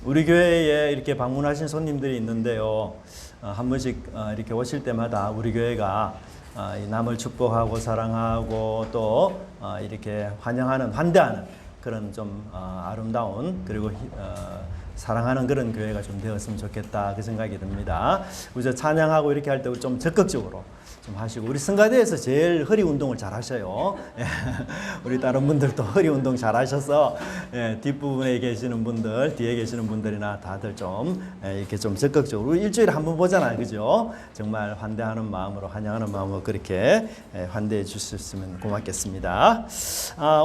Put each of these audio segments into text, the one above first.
우리 교회에 이렇게 방문하신 손님들이 있는데요. 한 번씩 이렇게 오실 때마다 우리 교회가 남을 축복하고 사랑하고 또 이렇게 환대하는 그런 좀 아름다운 그리고 사랑하는 그런 교회가 좀 되었으면 좋겠다 그 생각이 듭니다. 우리 찬양하고 이렇게 할 때 좀 적극적으로 좀 하시고, 우리 성가대에서 제일 허리 운동을 잘 하셔요. 우리 다른 분들도 허리 운동 잘 하셔서 뒷부분에 계시는 분들, 뒤에 계시는 분들이나 다들 좀 이렇게 좀 적극적으로 일주일에 한 번 보잖아요, 그죠? 정말 환대하는 마음으로, 환영하는 마음으로 그렇게 환대해 주셨으면 고맙겠습니다.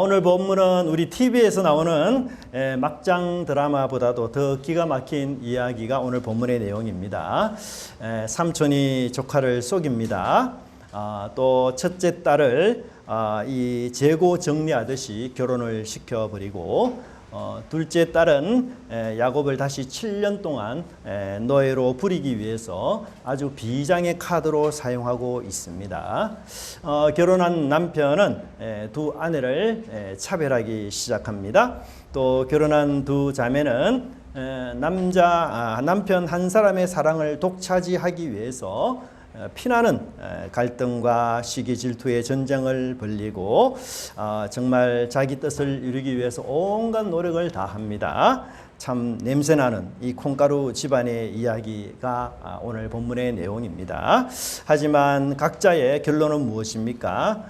오늘 본문은 우리 TV에서 나오는 막장 드라마보다도 더 기가 막힌 이야기가 오늘 본문의 내용입니다. 삼촌이 조카를 속입니다. 또 첫째 딸을 이 재고 정리하듯이 결혼을 시켜버리고, 둘째 딸은 야곱을 다시 7년 동안 노예로 부리기 위해서 아주 비장의 카드로 사용하고 있습니다. 결혼한 남편은 두 아내를 차별하기 시작합니다. 또 결혼한 두 자매는 남편 한 사람의 사랑을 독차지하기 위해서 피나는 갈등과 시기 질투의 전쟁을 벌이고 정말 자기 뜻을 이루기 위해서 온갖 노력을 다합니다. 참 냄새나는 이 콩가루 집안의 이야기가 오늘 본문의 내용입니다. 하지만 각자의 결론은 무엇입니까?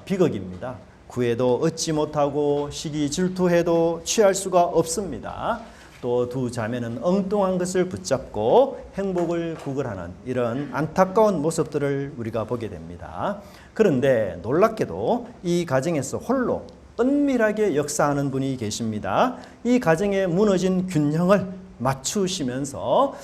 비극입니다. 구해도 얻지 못하고 시기 질투해도 취할 수가 없습니다. 또 두 자매는 엉뚱한 것을 붙잡고 행복을 구걸하는 이런 안타까운 모습들을 우리가 보게 됩니다. 그런데 놀랍게도 이 가정에서 홀로 은밀하게 역사하는 분이 계십니다. 이 가정의 무너진 균형을 맞추시면서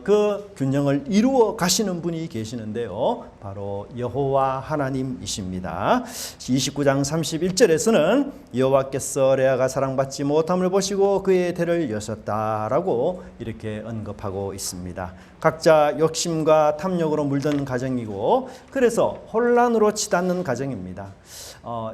그 균형을 이루어 가시는 분이 계시는데요. 바로 여호와 하나님이십니다. 29장 31절에서는 여호와께서 레아가 사랑받지 못함을 보시고 그의 대를 여셨다라고 이렇게 언급하고 있습니다. 각자 욕심과 탐욕으로 물든 가정이고, 그래서 혼란으로 치닫는 가정입니다.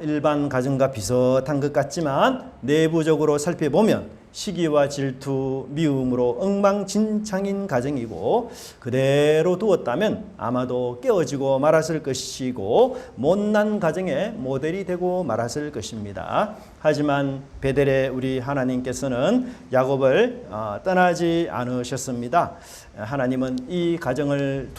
일반 가정과 비슷한 것 같지만 내부적으로 살펴보면 시기와 질투, 미움으로 엉망진창인 가정이고, 그대로 두었다면 아마도 깨어지고 말았을 것이고 못난 가정의 모델이 되고 말았을 것입니다. 하지만 베델의 우리 하나님께서는 야곱을 떠나지 않으셨습니다. 하나님은 이 가정을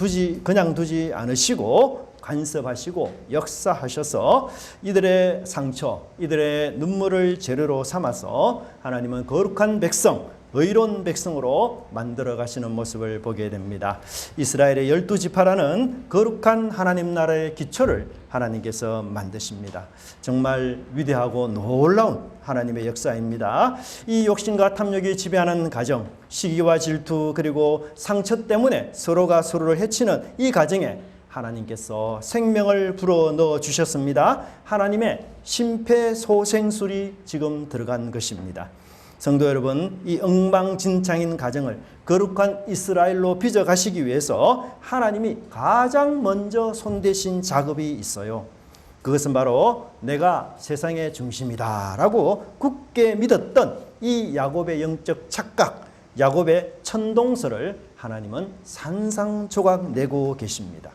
그냥 두지 않으시고 간섭하시고 역사하셔서 이들의 상처, 이들의 눈물을 재료로 삼아서 하나님은 거룩한 백성, 의로운 백성으로 만들어 가시는 모습을 보게 됩니다. 이스라엘의 12지파라는 거룩한 하나님 나라의 기초를 하나님께서 만드십니다. 정말 위대하고 놀라운 하나님의 역사입니다. 이 욕심과 탐욕이 지배하는 가정, 시기와 질투 그리고 상처 때문에 서로가 서로를 해치는 이 가정에 하나님께서 생명을 불어넣어 주셨습니다. 하나님의 심폐소생술이 지금 들어간 것입니다. 성도 여러분, 이 엉망진창인 가정을 거룩한 이스라엘로 빚어가시기 위해서 하나님이 가장 먼저 손대신 작업이 있어요. 그것은 바로 내가 세상의 중심이다 라고 굳게 믿었던 이 야곱의 영적 착각, 야곱의 천동설을 하나님은 산산조각 내고 계십니다.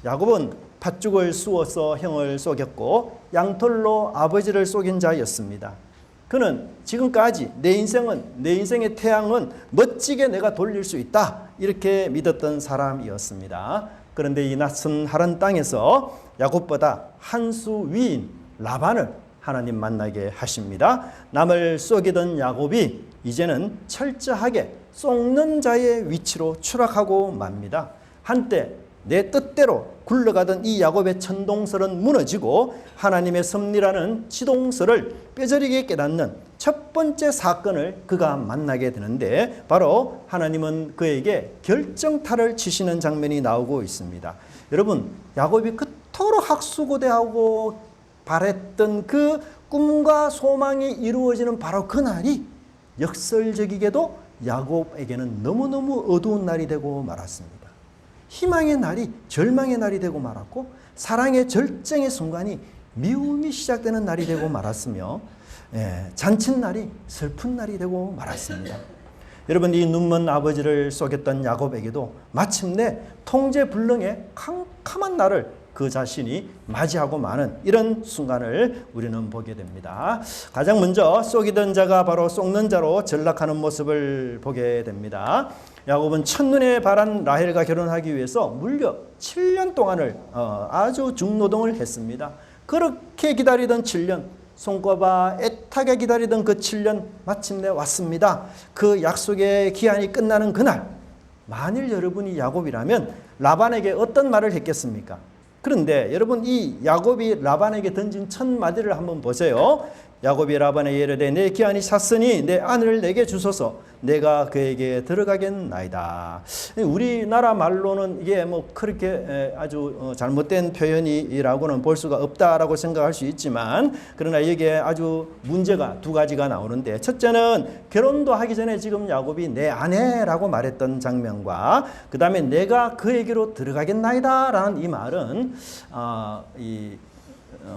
야곱은 팥죽을 쑤어서 형을 속였고 양털로 아버지를 속인 자였습니다. 그는 지금까지 내 인생의 태양은 멋지게 내가 돌릴 수 있다 이렇게 믿었던 사람이었습니다. 그런데 이 낯선 하란 땅에서 야곱보다 한 수 위인 라반을 하나님 만나게 하십니다. 남을 속이던 야곱이 이제는 철저하게 속는 자의 위치로 추락하고 맙니다. 한때 내 뜻대로 굴러가던 이 야곱의 천동설은 무너지고 하나님의 섭리라는 지동설을 뼈저리게 깨닫는 첫 번째 사건을 그가 만나게 되는데, 바로 하나님은 그에게 결정타를 치시는 장면이 나오고 있습니다. 여러분, 야곱이 그토록 학수고대하고 바랬던 그 꿈과 소망이 이루어지는 바로 그 날이 역설적이게도 야곱에게는 너무너무 어두운 날이 되고 말았습니다. 희망의 날이 절망의 날이 되고 말았고, 사랑의 절정의 순간이 미움이 시작되는 날이 되고 말았으며, 잔칫날이 슬픈 날이 되고 말았습니다. 여러분, 이 눈먼 아버지를 속였던 야곱에게도 마침내 통제불능의 캄캄한 날을 그 자신이 맞이하고 마는 이런 순간을 우리는 보게 됩니다. 가장 먼저 속이던 자가 바로 속는 자로 전락하는 모습을 보게 됩니다. 야곱은 첫눈에 반한 라헬과 결혼하기 위해서 무려 7년 동안을 아주 중노동을 했습니다. 그렇게 기다리던 7년, 손꼽아 애타게 기다리던 그 7년 마침내 왔습니다. 그 약속의 기한이 끝나는 그날, 만일 여러분이 야곱이라면 라반에게 어떤 말을 했겠습니까? 그런데 여러분, 이 야곱이 라반에게 던진 첫 마디를 한번 보세요. 야곱이 라반에게 이르되 내 기한이 찼으니 내 아내를 내게 주소서 내가 그에게 들어가겠나이다. 우리나라 말로는 이게 뭐 그렇게 아주 잘못된 표현이라고는 볼 수가 없다라고 생각할 수 있지만, 그러나 여기에 아주 문제가 두 가지가 나오는데, 첫째는 결혼도 하기 전에 지금 야곱이 내 아내라고 말했던 장면과 그 다음에 내가 그에게로 들어가겠나이다 라는 이 말은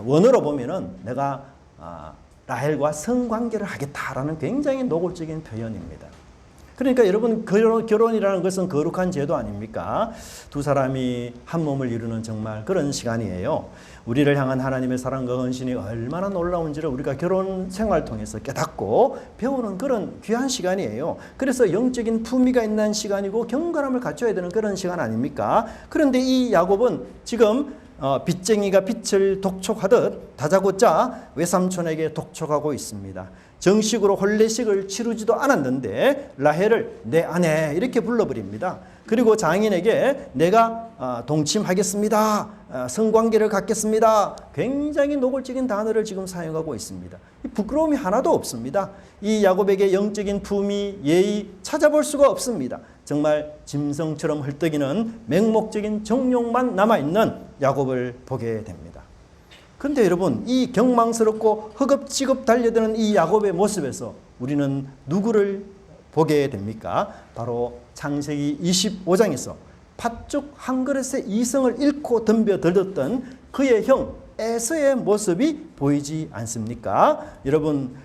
원어로 보면은 내가 라헬과 성관계를 하겠다라는 굉장히 노골적인 표현입니다. 그러니까 여러분, 결혼이라는 것은 거룩한 제도 아닙니까? 두 사람이 한 몸을 이루는 정말 그런 시간이에요. 우리를 향한 하나님의 사랑과 헌신이 얼마나 놀라운지를 우리가 결혼 생활을 통해서 깨닫고 배우는 그런 귀한 시간이에요. 그래서 영적인 품위가 있는 시간이고 경건함을 갖춰야 되는 그런 시간 아닙니까? 그런데 이 야곱은 지금 빚쟁이가 빚을 독촉하듯 다짜고짜 외삼촌에게 독촉하고 있습니다. 정식으로 혼례식을 치르지도 않았는데 라헬을 내 아내 이렇게 불러버립니다. 그리고 장인에게 내가 동침하겠습니다, 성관계를 갖겠습니다, 굉장히 노골적인 단어를 지금 사용하고 있습니다. 부끄러움이 하나도 없습니다. 이 야곱에게 영적인 품위, 예의 찾아볼 수가 없습니다. 정말 짐승처럼 헐떡이는 맹목적인 정욕만 남아있는 야곱을 보게 됩니다. 그런데 여러분, 이 경망스럽고 허겁지겁 달려드는 이 야곱의 모습에서 우리는 누구를 보게 됩니까? 바로 창세기 25장에서 팥죽 한 그릇의 이성을 잃고 덤벼들었던 그의 형 에서의 모습이 보이지 않습니까? 여러분,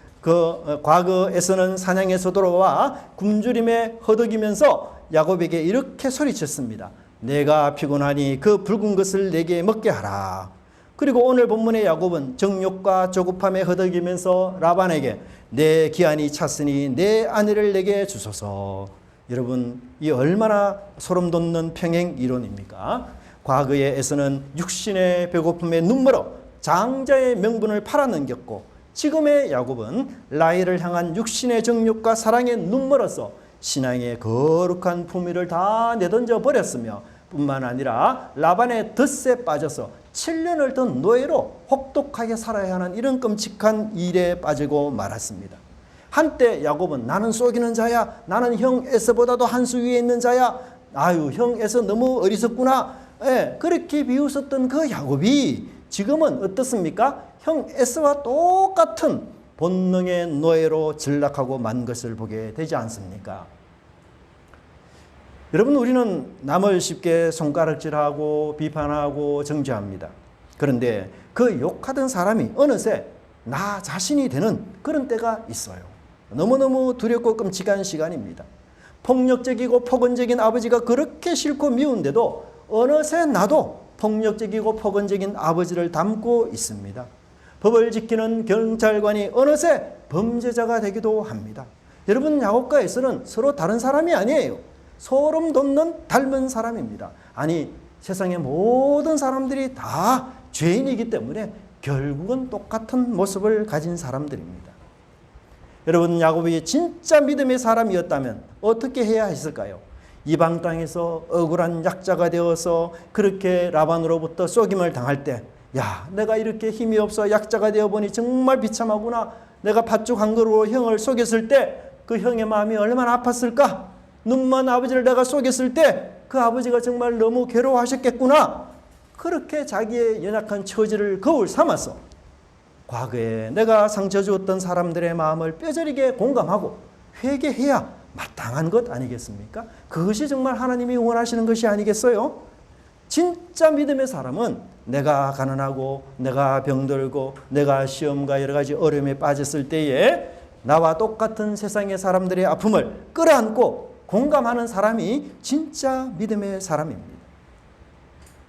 과거 에서는 사냥에서 돌아와 굶주림에 허덕이면서 야곱에게 이렇게 소리쳤습니다. 내가 피곤하니 그 붉은 것을 내게 먹게 하라. 그리고 오늘 본문의 야곱은 정욕과 조급함에 허덕이면서 라반에게 내 기한이 찼으니 내 아내를 내게 주소서. 여러분, 이 얼마나 소름 돋는 평행 이론입니까? 과거의 에서는 육신의 배고픔에 눈물어 장자의 명분을 팔아넘겼고, 지금의 야곱은 라헬을 향한 육신의 정욕과 사랑에 눈물어서 신앙의 거룩한 품위를 다 내던져 버렸으며, 뿐만 아니라 라반의 덫에 빠져서 7년을 더 노예로 혹독하게 살아야 하는 이런 끔찍한 일에 빠지고 말았습니다. 한때 야곱은 나는 속이는 자야, 나는 형 에서보다도 한 수 위에 있는 자야, 아유 형 에서 너무 어리석구나, 그렇게 비웃었던 그 야곱이 지금은 어떻습니까? 형 에서와 똑같은 본능의 노예로 전락하고 만 것을 보게 되지 않습니까? 여러분, 우리는 남을 쉽게 손가락질하고 비판하고 정죄합니다. 그런데 그 욕하던 사람이 어느새 나 자신이 되는 그런 때가 있어요. 너무너무 두렵고 끔찍한 시간입니다. 폭력적이고 폭언적인 아버지가 그렇게 싫고 미운데도 어느새 나도 폭력적이고 폭언적인 아버지를 닮고 있습니다. 법을 지키는 경찰관이 어느새 범죄자가 되기도 합니다. 여러분, 야곱과 에서는 서로 다른 사람이 아니에요. 소름 돋는 닮은 사람입니다. 아니, 세상의 모든 사람들이 다 죄인이기 때문에 결국은 똑같은 모습을 가진 사람들입니다. 여러분, 야곱이 진짜 믿음의 사람이었다면 어떻게 해야 했을까요? 이방 땅에서 억울한 약자가 되어서 그렇게 라반으로부터 속임을 당할 때, 야, 내가 이렇게 힘이 없어 약자가 되어보니 정말 비참하구나. 내가 팥죽 한 그릇으로 형을 속였을 때 그 형의 마음이 얼마나 아팠을까? 눈먼 아버지를 내가 속였을 때 그 아버지가 정말 너무 괴로워하셨겠구나. 그렇게 자기의 연약한 처지를 거울 삼아서 과거에 내가 상처 주었던 사람들의 마음을 뼈저리게 공감하고 회개해야 마땅한 것 아니겠습니까? 그것이 정말 하나님이 원하시는 것이 아니겠어요? 진짜 믿음의 사람은 내가 가난하고 내가 병들고 내가 시험과 여러 가지 어려움에 빠졌을 때에 나와 똑같은 세상의 사람들의 아픔을 끌어안고 공감하는 사람이 진짜 믿음의 사람입니다.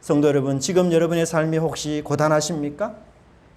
성도 여러분, 지금 여러분의 삶이 혹시 고단하십니까?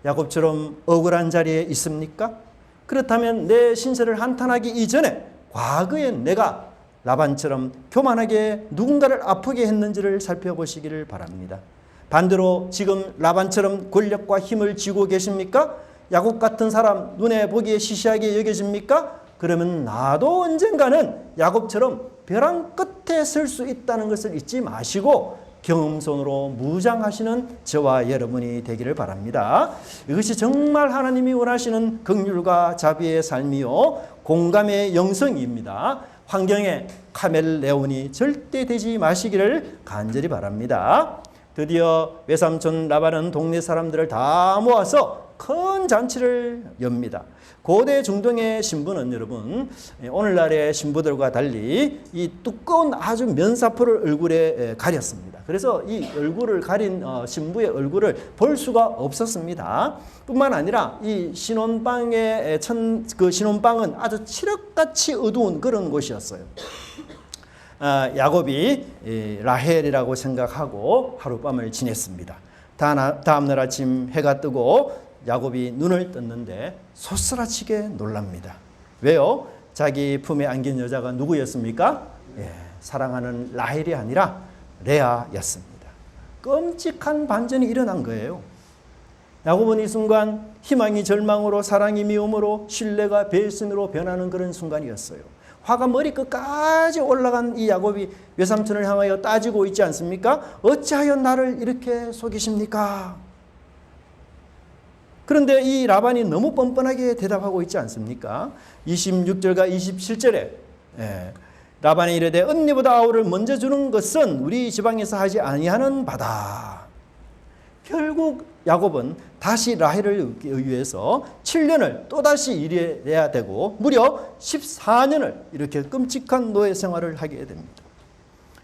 야곱처럼 억울한 자리에 있습니까? 그렇다면 내 신세를 한탄하기 이전에 과거에 내가 라반처럼 교만하게 누군가를 아프게 했는지를 살펴보시기를 바랍니다. 반대로 지금 라반처럼 권력과 힘을 쥐고 계십니까? 야곱 같은 사람 눈에 보기에 시시하게 여겨집니까? 그러면 나도 언젠가는 야곱처럼 벼랑 끝에 설 수 있다는 것을 잊지 마시고 경험손으로 무장하시는 저와 여러분이 되기를 바랍니다. 이것이 정말 하나님이 원하시는 긍휼과 자비의 삶이요 공감의 영성입니다. 환경에 카멜레온이 절대 되지 마시기를 간절히 바랍니다. 드디어 외삼촌 라반은 동네 사람들을 다 모아서 큰 잔치를 엽니다. 고대 중동의 신부는 여러분 오늘날의 신부들과 달리 이 두꺼운 아주 면사포를 얼굴에 가렸습니다. 그래서 이 얼굴을 가린 신부의 얼굴을 볼 수가 없었습니다. 뿐만 아니라 이 신혼방의 그 신혼방은 아주 칠흑같이 어두운 그런 곳이었어요. 야곱이 라헬이라고 생각하고 하룻밤을 지냈습니다. 다음날 아침 해가 뜨고 야곱이 눈을 떴는데 소스라치게 놀랍니다. 왜요? 자기 품에 안긴 여자가 누구였습니까? 사랑하는 라헬이 아니라 레아였습니다. 끔찍한 반전이 일어난 거예요. 야곱은 이 순간 희망이 절망으로 사랑이 미움으로 신뢰가 배신으로 변하는 그런 순간이었어요. 화가 머리끝까지 올라간 이 야곱이 외삼촌을 향하여 따지고 있지 않습니까? 어찌하여 나를 이렇게 속이십니까? 그런데 이 라반이 너무 뻔뻔하게 대답하고 있지 않습니까? 26절과 27절에 라반이 이르되 언니보다 아우를 먼저 주는 것은 우리 지방에서 하지 아니하는 바다. 결국 야곱은 다시 라헬을 위해서 7년을 또다시 일해야 되고 무려 14년을 이렇게 끔찍한 노예 생활을 하게 됩니다.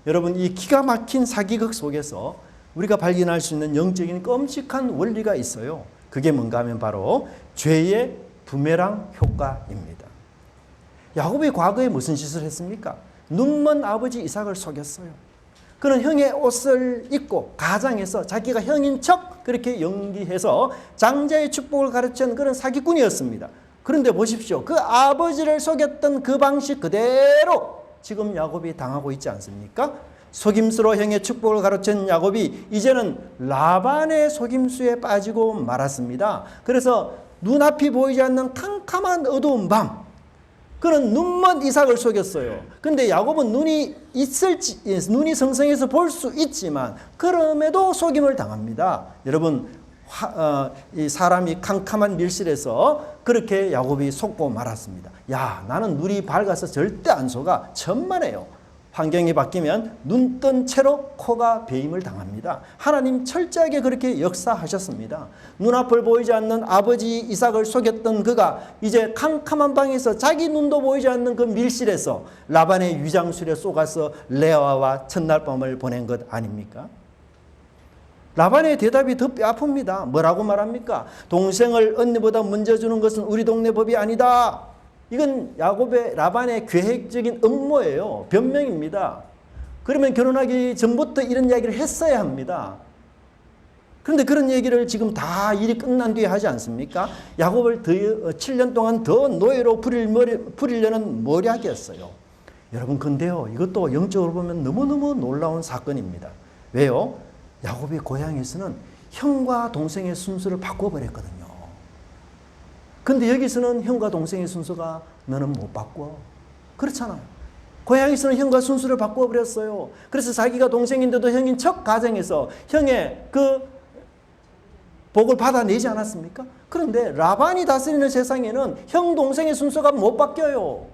여러분, 이 기가 막힌 사기극 속에서 우리가 발견할 수 있는 영적인 끔찍한 원리가 있어요. 그게 뭔가 하면 바로 죄의 부메랑 효과입니다. 야곱이 과거에 무슨 짓을 했습니까? 눈먼 아버지 이삭을 속였어요. 그는 형의 옷을 입고 가장에서 자기가 형인 척 그렇게 연기해서 장자의 축복을 가르치는 그런 사기꾼이었습니다. 그런데 보십시오. 그 아버지를 속였던 그 방식 그대로 지금 야곱이 당하고 있지 않습니까? 속임수로 형의 축복을 가르친 야곱이 이제는 라반의 속임수에 빠지고 말았습니다. 그래서 눈앞이 보이지 않는 캄캄한 어두운 밤, 그는 눈먼 이삭을 속였어요. 그런데 야곱은 눈이 성성해서 볼 수 있지만 그럼에도 속임을 당합니다. 여러분, 이 사람이 캄캄한 밀실에서 그렇게 야곱이 속고 말았습니다. 야, 나는 눈이 밝아서 절대 안 속아. 천만에요. 환경이 바뀌면 눈 뜬 채로 코가 베임을 당합니다. 하나님 철저하게 그렇게 역사하셨습니다. 눈앞을 보이지 않는 아버지 이삭을 속였던 그가 이제 캄캄한 방에서 자기 눈도 보이지 않는 그 밀실에서 라반의 위장술에 쏘가서 레아와 첫날 밤을 보낸 것 아닙니까? 라반의 대답이 더 뼈아픕니다. 뭐라고 말합니까? 동생을 언니보다 먼저 주는 것은 우리 동네 법이 아니다. 이건 라반의 계획적인 음모예요. 변명입니다. 그러면 결혼하기 전부터 이런 이야기를 했어야 합니다. 그런데 그런 얘기를 지금 다 일이 끝난 뒤에 하지 않습니까? 야곱을 7년 동안 더 노예로 부리려는 모략이었어요. 여러분, 근데요, 이것도 영적으로 보면 너무너무 놀라운 사건입니다. 왜요? 야곱의 고향에서는 형과 동생의 순서를 바꿔버렸거든요. 근데 여기서는 형과 동생의 순서가 너는 못 바꿔. 그렇잖아요. 고향에서는 형과 순서를 바꿔버렸어요. 그래서 자기가 동생인데도 형인 척 가정해서 형의 그 복을 받아내지 않았습니까? 그런데 라반이 다스리는 세상에는 형, 동생의 순서가 못 바뀌어요.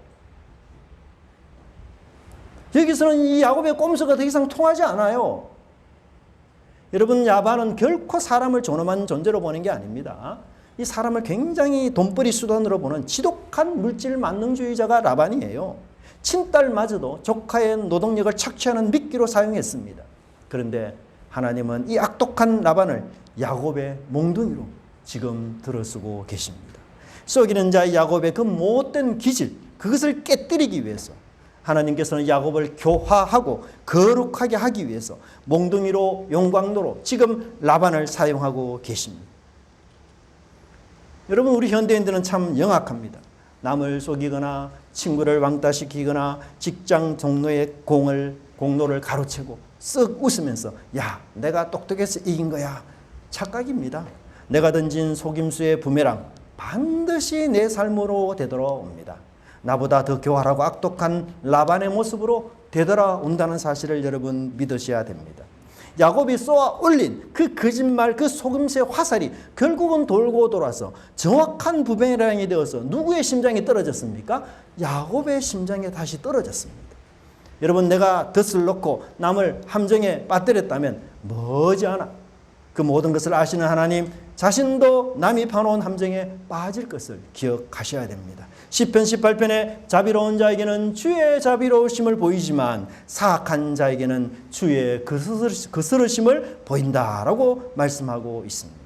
여기서는 이 야곱의 꼼수가 더 이상 통하지 않아요. 여러분, 라반은 결코 사람을 존엄한 존재로 보는 게 아닙니다. 이 사람을 굉장히 돈벌이 수단으로 보는 지독한 물질 만능주의자가 라반이에요. 친딸마저도 조카의 노동력을 착취하는 미끼로 사용했습니다. 그런데 하나님은 이 악독한 라반을 야곱의 몽둥이로 지금 들어쓰고 계십니다. 속이는 자 야곱의 그 못된 기질, 그것을 깨뜨리기 위해서 하나님께서는 야곱을 교화하고 거룩하게 하기 위해서 몽둥이로 용광로로 지금 라반을 사용하고 계십니다. 여러분, 우리 현대인들은 참 영악합니다. 남을 속이거나 친구를 왕따시키거나 직장 동료의 공로를 가로채고 쓱 웃으면서 야, 내가 똑똑해서 이긴 거야. 착각입니다. 내가 던진 속임수의 부메랑 반드시 내 삶으로 되돌아옵니다. 나보다 더 교활하고 악독한 라반의 모습으로 되돌아온다는 사실을 여러분 믿으셔야 됩니다. 야곱이 쏘아 올린 그 거짓말, 그 속임수의 화살이 결국은 돌고 돌아서 정확한 부메랑이 되어서 누구의 심장에 떨어졌습니까? 야곱의 심장에 다시 떨어졌습니다. 여러분, 내가 덫을 놓고 남을 함정에 빠뜨렸다면 머지않아 그 모든 것을 아시는 하나님 자신도 남이 파놓은 함정에 빠질 것을 기억하셔야 됩니다. 시편 18편에 자비로운 자에게는 주의 자비로우심을 보이지만 사악한 자에게는 주의 거스르심을 보인다라고 말씀하고 있습니다.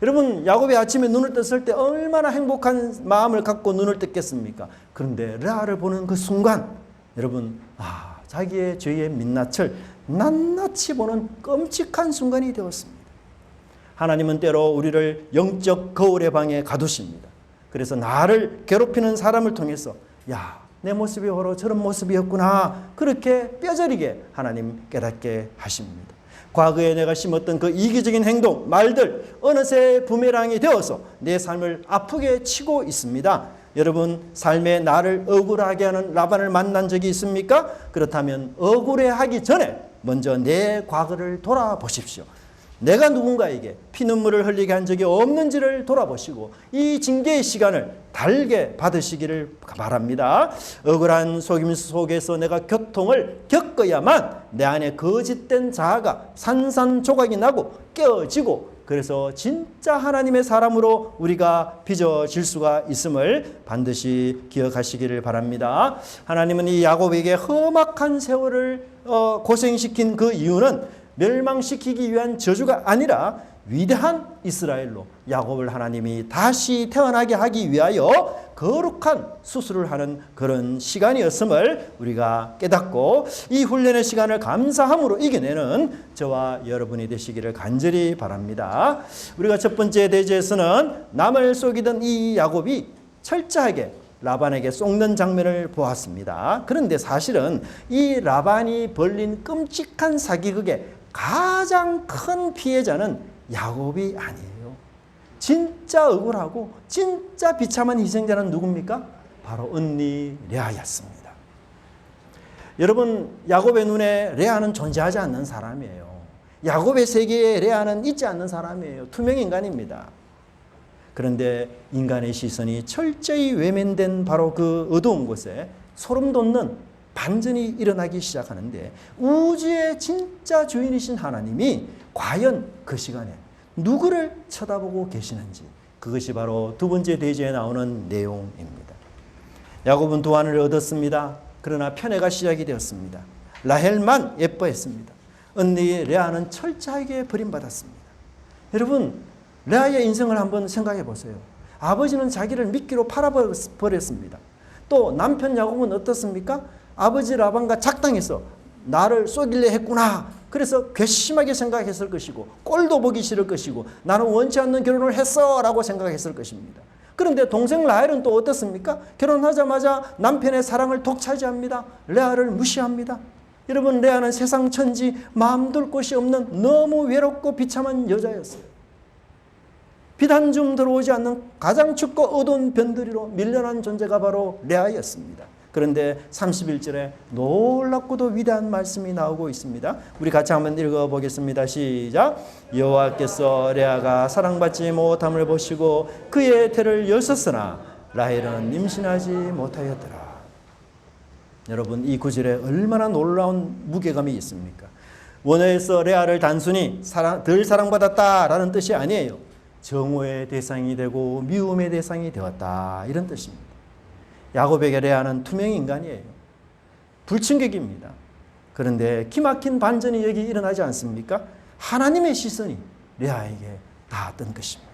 여러분, 야곱이 아침에 눈을 떴을 때 얼마나 행복한 마음을 갖고 눈을 떴겠습니까? 그런데 레아를 보는 그 순간 여러분, 자기의 죄의 민낯을 낱낱이 보는 끔찍한 순간이 되었습니다. 하나님은 때로 우리를 영적 거울의 방에 가두십니다. 그래서 나를 괴롭히는 사람을 통해서 야, 내 모습이 바로 저런 모습이었구나, 그렇게 뼈저리게 하나님 깨닫게 하십니다. 과거에 내가 심었던 그 이기적인 행동, 말들 어느새 부메랑이 되어서 내 삶을 아프게 치고 있습니다. 여러분, 삶에 나를 억울하게 하는 라반을 만난 적이 있습니까? 그렇다면 억울해하기 전에 먼저 내 과거를 돌아보십시오. 내가 누군가에게 피눈물을 흘리게 한 적이 없는지를 돌아보시고 이 징계의 시간을 달게 받으시기를 바랍니다. 억울한 속임수 속에서 내가 고통을 겪어야만 내 안에 거짓된 자아가 산산조각이 나고 깨어지고, 그래서 진짜 하나님의 사람으로 우리가 빚어질 수가 있음을 반드시 기억하시기를 바랍니다. 하나님은 이 야곱에게 험악한 세월을 고생시킨 그 이유는 멸망시키기 위한 저주가 아니라 위대한 이스라엘로 야곱을 하나님이 다시 태어나게 하기 위하여 거룩한 수술을 하는 그런 시간이었음을 우리가 깨닫고 이 훈련의 시간을 감사함으로 이겨내는 저와 여러분이 되시기를 간절히 바랍니다. 우리가 첫 번째 대지에서는 남을 속이던 이 야곱이 철저하게 라반에게 속는 장면을 보았습니다. 그런데 사실은 이 라반이 벌린 끔찍한 사기극의 가장 큰 피해자는 야곱이 아니에요. 진짜 억울하고 진짜 비참한 희생자는 누굽니까? 바로 언니 레아였습니다. 여러분, 야곱의 눈에 레아는 존재하지 않는 사람이에요. 야곱의 세계에 레아는 있지 않는 사람이에요. 투명인간입니다. 그런데 인간의 시선이 철저히 외면된 바로 그 어두운 곳에 소름 돋는 반전이 일어나기 시작하는데, 우주의 진짜 주인이신 하나님이 과연 그 시간에 누구를 쳐다보고 계시는지, 그것이 바로 두 번째 대지에 나오는 내용입니다. 야곱은 두 아내를 얻었습니다. 그러나 편애가 시작이 되었습니다. 라헬만 예뻐했습니다. 언니 레아는 철저하게 버림받았습니다. 여러분, 레아의 인생을 한번 생각해 보세요. 아버지는 자기를 미끼로 팔아버렸습니다. 또 남편 야곱은 어떻습니까? 아버지 라반과 작당해서 나를 쏘길래 했구나, 그래서 괘씸하게 생각했을 것이고 꼴도 보기 싫을 것이고 나는 원치 않는 결혼을 했어 라고 생각했을 것입니다. 그런데 동생 라헬은 또 어떻습니까? 결혼하자마자 남편의 사랑을 독차지합니다. 레아를 무시합니다. 여러분, 레아는 세상 천지 마음 둘 곳이 없는 너무 외롭고 비참한 여자였어요. 빛 한 줌 들어오지 않는 가장 춥고 어두운 변두리로 밀려난 존재가 바로 레아였습니다. 그런데 31절에 놀랍고도 위대한 말씀이 나오고 있습니다. 우리 같이 한번 읽어보겠습니다. 시작. 여호와께서 레아가 사랑받지 못함을 보시고 그의 태를 여셨으나 라헬은 임신하지 못하였더라. 여러분, 이 구절에 얼마나 놀라운 무게감이 있습니까? 원어에서 레아를 단순히 덜 사랑받았다라는 뜻이 아니에요. 정오의 대상이 되고 미움의 대상이 되었다, 이런 뜻입니다. 야곱에게 레아는 투명인간이에요. 불충격입니다. 그런데 기막힌 반전이 여기 일어나지 않습니까? 하나님의 시선이 레아에게 닿았던 것입니다.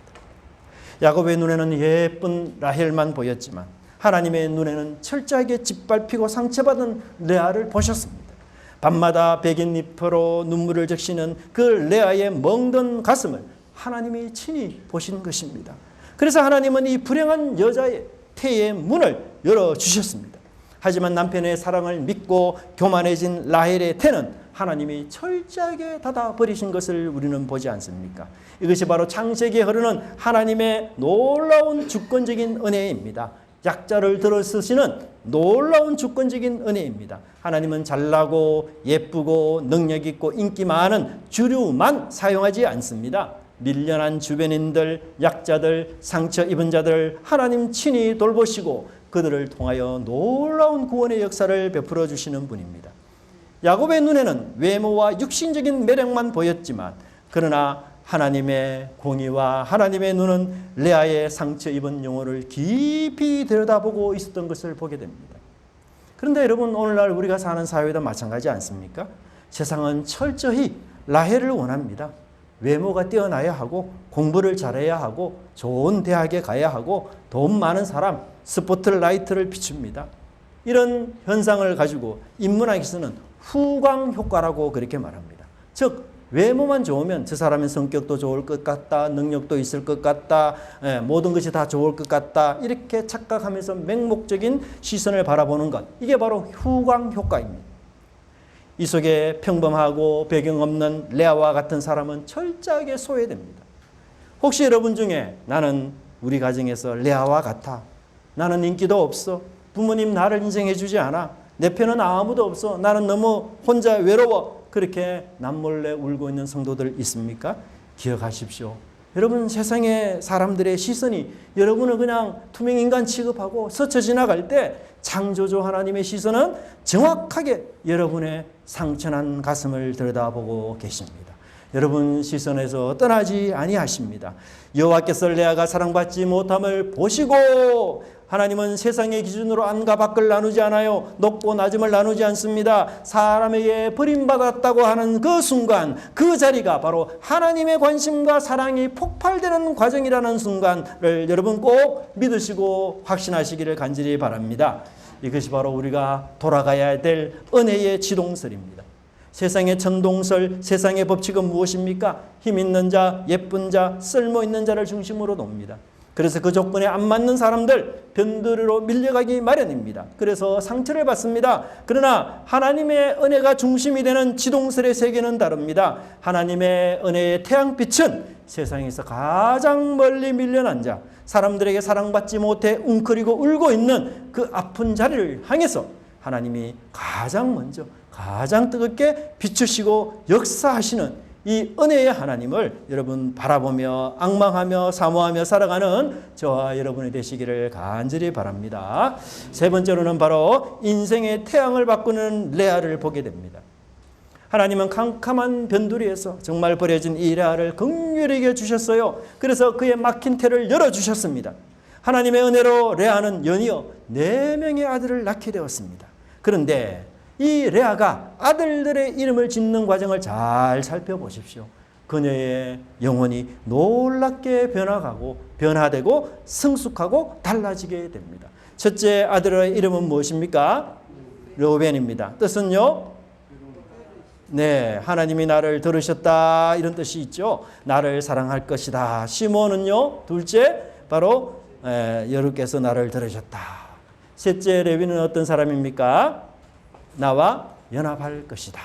야곱의 눈에는 예쁜 라헬만 보였지만 하나님의 눈에는 철저하게 짓밟히고 상처받은 레아를 보셨습니다. 밤마다 백인잎으로 눈물을 적시는 그 레아의 멍든 가슴을 하나님이 친히 보신 것입니다. 그래서 하나님은 이 불행한 여자의 태의 문을 열어주셨습니다. 하지만 남편의 사랑을 믿고 교만해진 라헬의 태는 하나님이 철저하게 닫아버리신 것을 우리는 보지 않습니까? 이것이 바로 창세기에 흐르는 하나님의 놀라운 주권적인 은혜입니다. 약자를 들어쓰시는 놀라운 주권적인 은혜입니다. 하나님은 잘나고 예쁘고 능력 있고 인기 많은 주류만 사용하지 않습니다. 밀련한 주변인들, 약자들, 상처 입은 자들 하나님 친히 돌보시고 그들을 통하여 놀라운 구원의 역사를 베풀어 주시는 분입니다. 야곱의 눈에는 외모와 육신적인 매력만 보였지만 그러나 하나님의 공의와 하나님의 눈은 레아의 상처 입은 영혼을 깊이 들여다보고 있었던 것을 보게 됩니다. 그런데 여러분, 오늘날 우리가 사는 사회도 마찬가지 않습니까? 세상은 철저히 라헬을 원합니다. 외모가 뛰어나야 하고 공부를 잘해야 하고 좋은 대학에 가야 하고 돈 많은 사람, 스포트라이트를 비춥니다. 이런 현상을 가지고 인문학에서는 후광 효과라고 그렇게 말합니다. 즉 외모만 좋으면 저 사람의 성격도 좋을 것 같다, 능력도 있을 것 같다, 모든 것이 다 좋을 것 같다, 이렇게 착각하면서 맹목적인 시선을 바라보는 것, 이게 바로 후광 효과입니다. 이 속에 평범하고 배경 없는 레아와 같은 사람은 철저하게 소외됩니다. 혹시 여러분 중에 나는 우리 가정에서 레아와 같아, 나는 인기도 없어, 부모님 나를 인정해 주지 않아, 내 편은 아무도 없어, 나는 너무 혼자 외로워, 그렇게 남몰래 울고 있는 성도들 있습니까? 기억하십시오. 여러분, 세상의 사람들의 시선이 여러분을 그냥 투명인간 취급하고 스쳐 지나갈 때 창조주 하나님의 시선은 정확하게 여러분의 상처난 가슴을 들여다보고 계십니다. 여러분 시선에서 떠나지 아니하십니다. 여호와께서 레아가 사랑받지 못함을 보시고 하나님은 세상의 기준으로 안과 밖을 나누지 않아요. 높고 낮음을 나누지 않습니다. 사람에게 버림받았다고 하는 그 순간, 그 자리가 바로 하나님의 관심과 사랑이 폭발되는 과정이라는 순간을 여러분 꼭 믿으시고 확신하시기를 간절히 바랍니다. 이것이 바로 우리가 돌아가야 될 은혜의 지동설입니다. 세상의 천동설, 세상의 법칙은 무엇입니까? 힘 있는 자, 예쁜 자, 쓸모 있는 자를 중심으로 놉니다. 그래서 그 조건에 안 맞는 사람들 변두리로 밀려가기 마련입니다. 그래서 상처를 받습니다. 그러나 하나님의 은혜가 중심이 되는 지동설의 세계는 다릅니다. 하나님의 은혜의 태양빛은 세상에서 가장 멀리 밀려난 자, 사람들에게 사랑받지 못해 웅크리고 울고 있는 그 아픈 자리를 향해서 하나님이 가장 먼저 가장 뜨겁게 비추시고 역사하시는 이 은혜의 하나님을 여러분 바라보며 앙망하며 사모하며 살아가는 저와 여러분이 되시기를 간절히 바랍니다. 세 번째로는 바로 인생의 태양을 바꾸는 레아를 보게 됩니다. 하나님은 캄캄한 변두리에서 정말 버려진 이 레아를 긍휼히 주셨어요. 그래서 그의 막힌 태를 열어주셨습니다. 하나님의 은혜로 레아는 연이어 4명의 아들을 낳게 되었습니다. 그런데 이 레아가 아들들의 이름을 짓는 과정을 잘 살펴보십시오. 그녀의 영혼이 놀랍게 변화되고 성숙하고 달라지게 됩니다. 첫째 아들의 이름은 무엇입니까? 르우벤입니다. 뜻은요? 네, 하나님이 나를 들으셨다, 이런 뜻이 있죠. 나를 사랑할 것이다. 시몬은요, 둘째 바로 여호와께서 나를 들으셨다. 셋째 레위는 어떤 사람입니까? 나와 연합할 것이다.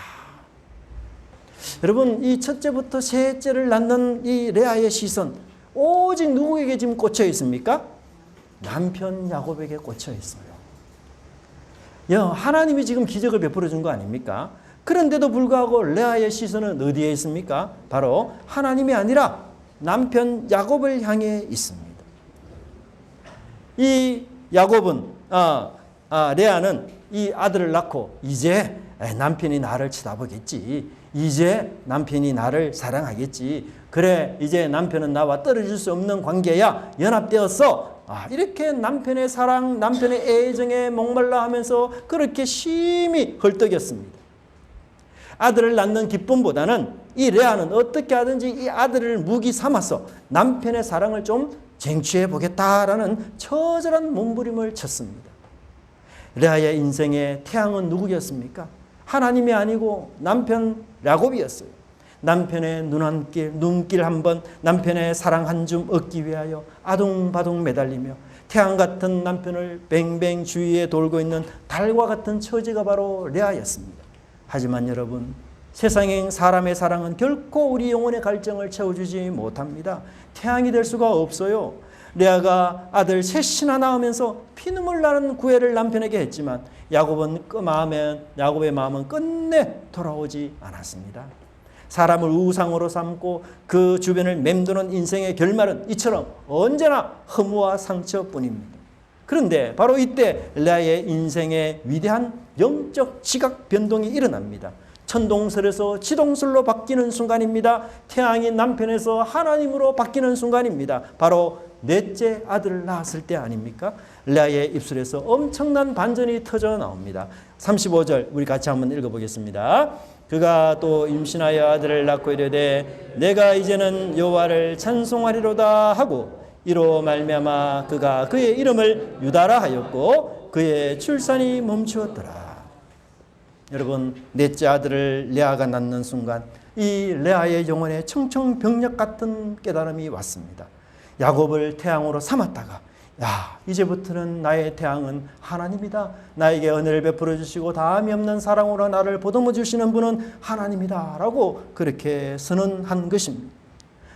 여러분, 이 첫째부터 셋째를 낳는 이 레아의 시선, 오직 누구에게 지금 꽂혀 있습니까? 남편 야곱에게 꽂혀 있어요. 하나님이 지금 기적을 베풀어 준 거 아닙니까? 그런데도 불구하고 레아의 시선은 어디에 있습니까? 바로 하나님이 아니라 남편 야곱을 향해 있습니다. 이 야곱은 레아는 이 아들을 낳고 이제 남편이 나를 쳐다보겠지, 이제 남편이 나를 사랑하겠지, 그래 이제 남편은 나와 떨어질 수 없는 관계야, 연합되었어, 이렇게 남편의 사랑, 남편의 애정에 목말라 하면서 그렇게 심히 헐떡였습니다. 아들을 낳는 기쁨보다는 이 레아는 어떻게 하든지 이 아들을 무기 삼아서 남편의 사랑을 좀 쟁취해 보겠다라는 처절한 몸부림을 쳤습니다. 레아의 인생의 태양은 누구였습니까? 하나님이 아니고 남편 야곱이었어요. 남편의 눈길 한 번, 남편의 사랑 한 줌 얻기 위하여 아둥바둥 매달리며 태양 같은 남편을 뱅뱅 주위에 돌고 있는 달과 같은 처지가 바로 레아였습니다. 하지만 여러분, 세상의 사람의 사랑은 결코 우리 영혼의 갈증을 채워주지 못합니다. 태양이 될 수가 없어요. 레아가 아들 셋이나 낳으면서 피눈물 나는 구애를 남편에게 했지만 야곱의 마음은 끝내 돌아오지 않았습니다. 사람을 우상으로 삼고 그 주변을 맴도는 인생의 결말은 이처럼 언제나 허무와 상처뿐입니다. 그런데 바로 이때 레아의 인생에 위대한 영적 지각 변동이 일어납니다. 천동설에서 지동설로 바뀌는 순간입니다. 태양이 남편에서 하나님으로 바뀌는 순간입니다. 바로 넷째 아들을 낳았을 때 아닙니까? 레아의 입술에서 엄청난 반전이 터져 나옵니다. 35절 우리 같이 한번 읽어보겠습니다. 그가 또 임신하여 아들을 낳고 이르되 내가 이제는 여호와를 찬송하리로다 하고 이로 말미암아 그가 그의 이름을 유다라 하였고 그의 출산이 멈추었더라. 여러분, 넷째 아들을 레아가 낳는 순간 이 레아의 영혼에 청청병력 같은 깨달음이 왔습니다. 야곱을 태양으로 삼았다가 이제부터는 나의 태양은 하나님이다. 나에게 은혜를 베풀어 주시고 다함이 없는 사랑으로 나를 보듬어 주시는 분은 하나님이다 라고 그렇게 선언한 것입니다.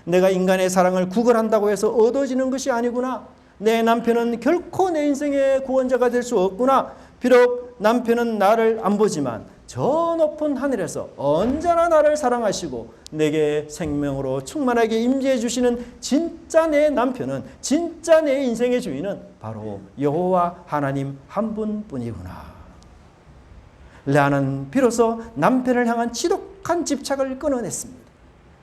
내가 인간의 사랑을 구걸한다고 해서 얻어지는 것이 아니구나. 내 남편은 결코 내 인생의 구원자가 될 수 없구나. 비록 남편은 나를 안 보지만 저 높은 하늘에서 언제나 나를 사랑하시고 내게 생명으로 충만하게 임재해 주시는 진짜 내 남편은, 진짜 내 인생의 주인은 바로 여호와 하나님 한 분뿐이구나. 레아는 비로소 남편을 향한 지독한 집착을 끊어냈습니다.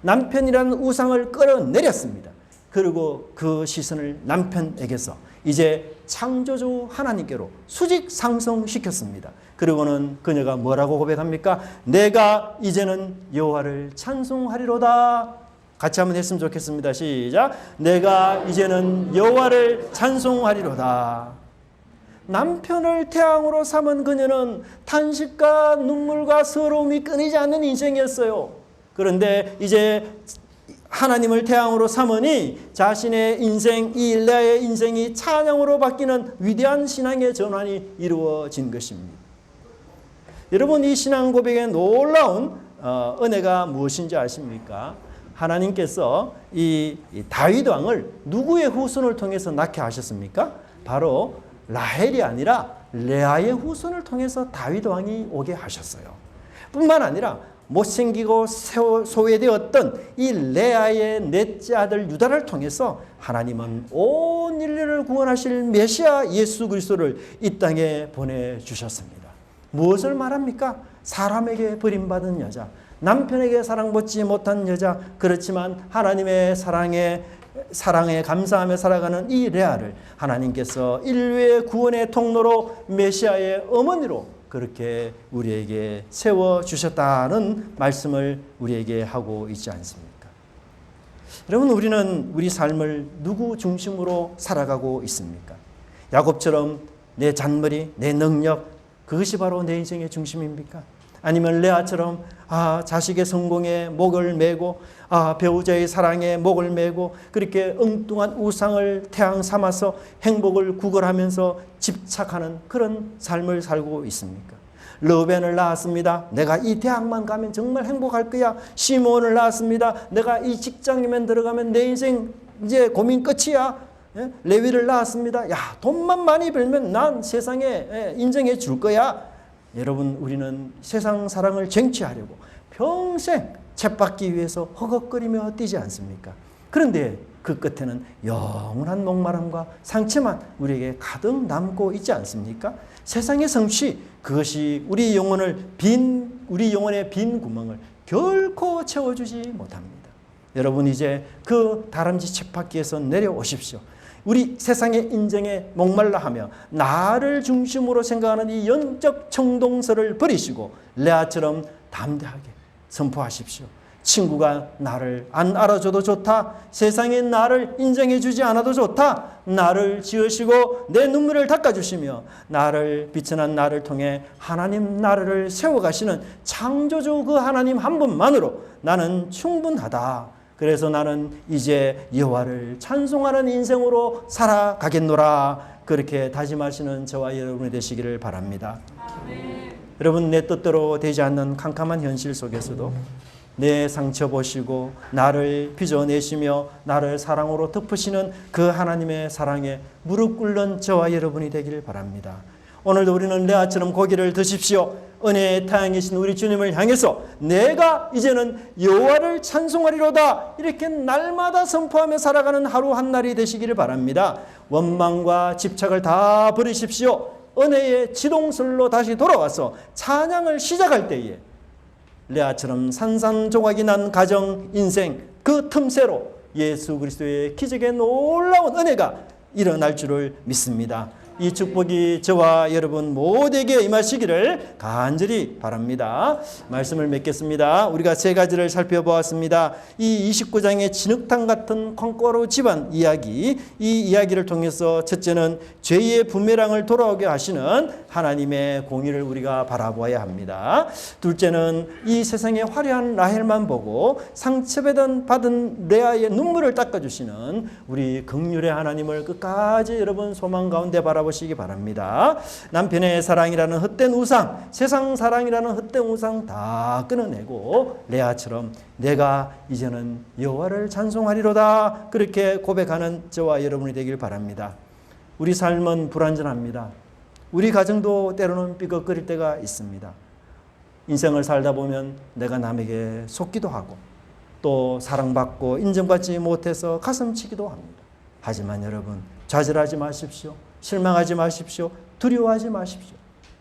남편이라는 우상을 끌어내렸습니다. 그리고 그 시선을 남편에게서 이제 창조주 하나님께로 수직 상승시켰습니다. 그리고는 그녀가 뭐라고 고백합니까? 내가 이제는 여호와를 찬송하리로다. 같이 한번 했으면 좋겠습니다. 시작. 내가 이제는 여호와를 찬송하리로다. 남편을 태양으로 삼은 그녀는 탄식과 눈물과 서러움이 끊이지 않는 인생이었어요. 그런데 이제 하나님을 태양으로 삼으니 자신의 인생, 이 레아의 인생이 찬양으로 바뀌는 위대한 신앙의 전환이 이루어진 것입니다. 여러분, 이 신앙 고백의 놀라운 은혜가 무엇인지 아십니까? 하나님께서 이 다윗 왕을 누구의 후손을 통해서 낳게 하셨습니까? 바로 라헬이 아니라 레아의 후손을 통해서 다윗 왕이 오게 하셨어요. 뿐만 아니라 못생기고 소외되었던 이 레아의 넷째 아들 유다를 통해서 하나님은 온 인류를 구원하실 메시아 예수 그리스도를 이 땅에 보내주셨습니다. 무엇을 말합니까? 사람에게 버림받은 여자, 남편에게 사랑받지 못한 여자, 그렇지만 하나님의 사랑에 감사하며 살아가는 이 레아를 하나님께서 인류의 구원의 통로로 메시아의 어머니로 그렇게 우리에게 세워주셨다는 말씀을 우리에게 하고 있지 않습니까? 여러분, 우리는 우리 삶을 누구 중심으로 살아가고 있습니까? 야곱처럼 내 잔머리, 내 능력, 그것이 바로 내 인생의 중심입니까? 아니면 레아처럼 자식의 성공에 목을 메고 배우자의 사랑에 목을 메고 그렇게 엉뚱한 우상을 태양 삼아서 행복을 구걸하면서 집착하는 그런 삶을 살고 있습니까? 르벤을 낳았습니다. 내가 이 대학만 가면 정말 행복할 거야. 시몬을 낳았습니다. 내가 이 직장이면 들어가면 내 인생 이제 고민 끝이야. 레위를 낳았습니다. 돈만 많이 벌면 난 세상에 인정해 줄 거야. 여러분, 우리는 세상 사랑을 쟁취하려고 평생 쳇받기 위해서 허걱거리며 뛰지 않습니까? 그런데 그 끝에는 영원한 목마름과 상처만 우리에게 가득 남고 있지 않습니까? 세상의 성취, 그것이 우리 영혼의 빈 구멍을 결코 채워주지 못합니다. 여러분, 이제 그 다람쥐 쳇바퀴에서 내려오십시오. 우리 세상의 인정에 목말라 하며 나를 중심으로 생각하는 이 영적 청동설을 버리시고 레아처럼 담대하게 선포하십시오. 친구가 나를 안 알아줘도 좋다. 세상이 나를 인정해 주지 않아도 좋다. 나를 지으시고 내 눈물을 닦아주시며 나를 비천한 나를 통해 하나님 나라를 세워가시는 창조주 그 하나님 한 분만으로 나는 충분하다. 그래서 나는 이제 여호와를 찬송하는 인생으로 살아가겠노라. 그렇게 다짐하시는 저와 여러분이 되시기를 바랍니다. 아멘. 여러분, 내 뜻대로 되지 않는 캄캄한 현실 속에서도 내 상처 보시고 나를 빚어내시며 나를 사랑으로 덮으시는 그 하나님의 사랑에 무릎 꿇는 저와 여러분이 되기를 바랍니다. 오늘도 우리는 레아처럼 고기를 드십시오. 은혜의 태양이신 우리 주님을 향해서 내가 이제는 여호와를 찬송하리로다, 이렇게 날마다 선포하며 살아가는 하루 한 날이 되시기를 바랍니다. 원망과 집착을 다 버리십시오. 은혜의 지동설로 다시 돌아와서 찬양을 시작할 때에 레아처럼 산산조각이 난 가정, 인생, 그 틈새로 예수 그리스도의 기적의 놀라운 은혜가 일어날 줄을 믿습니다. 이 축복이 저와 여러분 모두에게 임하시기를 간절히 바랍니다. 말씀을 맺겠습니다. 우리가 세 가지를 살펴보았습니다. 이 29장의 진흙탕 같은 콩가루 집안 이야기, 이 이야기를 통해서 첫째는 죄의 부메랑을 돌아오게 하시는 하나님의 공의를 우리가 바라보아야 합니다. 둘째는 이 세상의 화려한 라헬만 보고 상처받은 레아의 눈물을 닦아주시는 우리 긍휼의 하나님을 끝까지 여러분 소망 가운데 바라보시기 바랍니다. 남편의 사랑이라는 헛된 우상, 세상 사랑이라는 헛된 우상 다 끊어내고 레아처럼 내가 이제는 여호와를 찬송하리로다, 그렇게 고백하는 저와 여러분이 되길 바랍니다. 우리 삶은 불완전합니다. 우리 가정도 때로는 삐걱거릴 때가 있습니다. 인생을 살다 보면 내가 남에게 속기도 하고 또 사랑받고 인정받지 못해서 가슴치기도 합니다. 하지만 여러분, 좌절하지 마십시오. 실망하지 마십시오. 두려워하지 마십시오.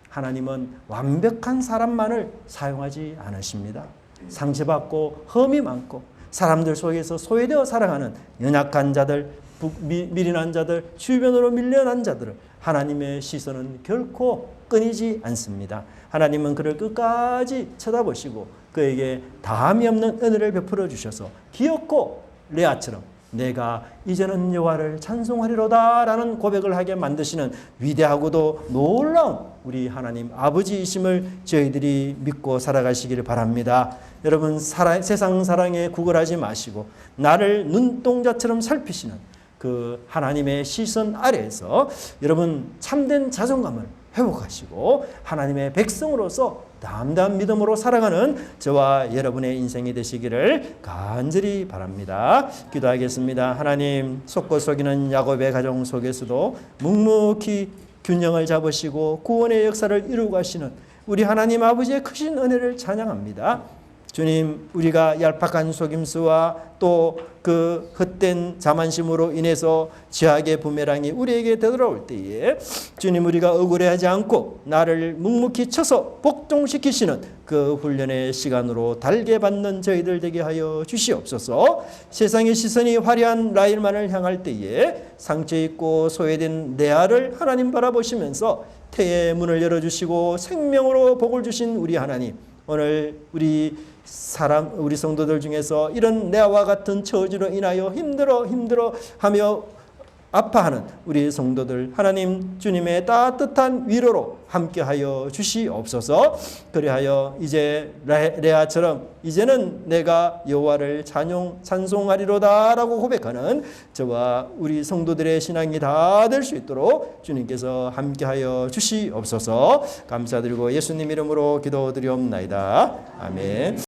하나님은 완벽한 사람만을 사용하지 않으십니다. 상처받고 험이 많고 사람들 속에서 소외되어 살아가는 연약한 자들, 미련한 자들, 주변으로 밀려난 자들을 하나님의 시선은 결코 끊이지 않습니다. 하나님은 그를 끝까지 쳐다보시고 그에게 다함이 없는 은혜를 베풀어 주셔서 기어코 레아처럼 내가 이제는 여호와를 찬송하리로다 라는 고백을 하게 만드시는 위대하고도 놀라운 우리 하나님 아버지이심을 저희들이 믿고 살아가시기를 바랍니다. 여러분, 세상 사랑에 구걸하지 마시고 나를 눈동자처럼 살피시는 그 하나님의 시선 아래에서 여러분 참된 자존감을 회복하시고 하나님의 백성으로서 담대한 믿음으로 살아가는 저와 여러분의 인생이 되시기를 간절히 바랍니다. 기도하겠습니다. 하나님, 속고 속이는 야곱의 가정 속에서도 묵묵히 균형을 잡으시고 구원의 역사를 이루고 가시는 우리 하나님 아버지의 크신 은혜를 찬양합니다. 주님, 우리가 얄팍한 속임수와 또 그 헛된 자만심으로 인해서 죄악의 부메랑이 우리에게 되돌아올 때에 주님, 우리가 억울해하지 않고 나를 묵묵히 쳐서 복종시키시는 그 훈련의 시간으로 달게 받는 저희들 되게 하여 주시옵소서. 세상의 시선이 화려한 라헬만을 향할 때에 상처 있고 소외된 레아를 하나님 바라보시면서 태의 문을 열어주시고 생명으로 복을 주신 우리 하나님, 오늘 우리 성도들 중에서 이런 레아와 같은 처지로 인하여 힘들어하며 아파하는 우리 성도들 하나님 주님의 따뜻한 위로로 함께하여 주시옵소서. 그리하여 이제 레아처럼 이제는 내가 여호와를 찬송하리로다 라고 고백하는 저와 우리 성도들의 신앙이 다 될 수 있도록 주님께서 함께하여 주시옵소서. 감사드리고 예수님 이름으로 기도드리옵나이다. 아멘.